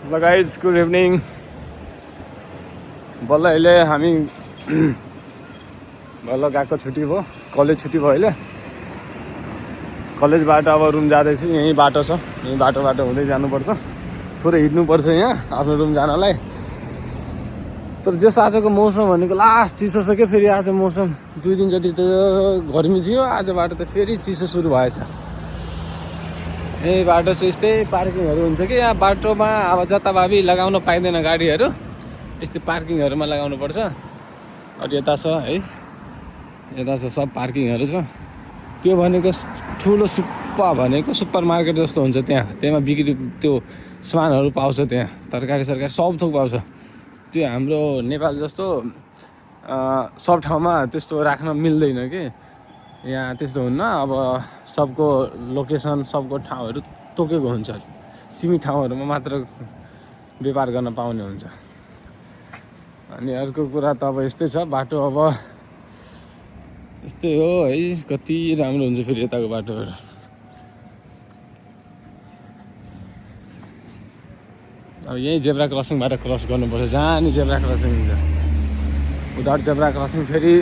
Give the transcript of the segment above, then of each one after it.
ल guys good evening. बल्ल अहिले हामी बल्ल गएको छुट्टी भयो, कलेज छुट्टी भयो अहिले। कलेजबाट अब रुम जाँदैछु। यहीँ बाटो छ, यहीँ बाटोबाट हुँदै जानुपर्छ। थोरै हिँड्नुपर्छ यहाँ आफ्नो रुम जानलाई। तर जस आजको मौसम भनेको लास्ट चिसो छ क्या। फेरि आज मौसम 2 दिन जति त गर्मी थियो, आजबाट त फेरि चिसो सुरु भएछ। यही बाटो चाहिँ यस्तै पार्किङहरू हुन्छ कि यहाँ बाटोमा अब जताभावी लगाउन पाइँदैन गाडीहरू, यस्तै पार्किङहरूमा लगाउनु पर्छ। अनि यता छ है, यता छ सब पार्किङहरू छ। त्यो भनेको ठुलो भनेको सुपर मार्केट जस्तो हुन्छ। त्यहाँ बिक्री त्यो सामानहरू पाउँछ। त्यहाँ तरकारी सरकारी सब थोक पाउँछ। त्यो हाम्रो नेपाल जस्तो सब ठाउँमा त्यस्तो राख्न मिल्दैन कि। यहाँ त्यस्तो हुन्न। अब सबको लोकेसन, सबको ठाउँहरू तोकेको हुन्छ। सीमित ठाउँहरूमा मात्र व्यापार गर्न पाउने हुन्छ। अनि अर्को कुरा त अब यस्तै छ बाटो। अब यस्तै हो है, कति राम्रो हुन्छ फेरि यताको बाटोहरू। अब यहीँ जेब्रा क्रसिङबाट क्रस गर्नुपर्छ, जहाँ नि जेब्रा क्रसिङ हुन्छ। उधार जेब्रा क्रसिङ फेरि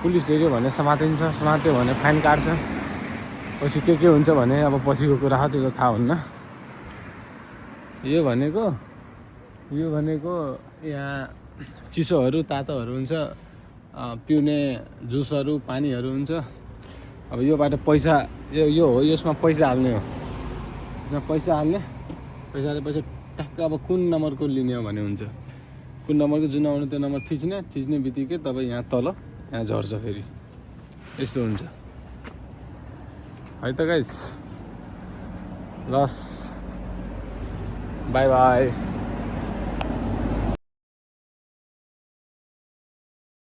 पुलिस हेऱ्यो भने समातिन्छ, समात्यो भने फाइन काट्छ। पछि के हुन्छ भने अब पछिको कुरा हो, त्यो त थाहा हुन्न। यो भनेको यहाँ चिसोहरू तातोहरू हुन्छ, पिउने जुसहरू पानीहरू हुन्छ। अब योबाट पैसा यो हो, यसमा पैसा हाल्ने हो। यसमा पैसा हाल्ने, पैसा टक्क अब कुन नम्बरको लिने हो भने हुन्छ। कुन नम्बरको जुन नम्बर त्यो नम्बर थिच्ने बित्तिकै तपाईँ यहाँ तल यहाँ झर्छ। फेरि यस्तो हुन्छ है त गाइस। Loss by by.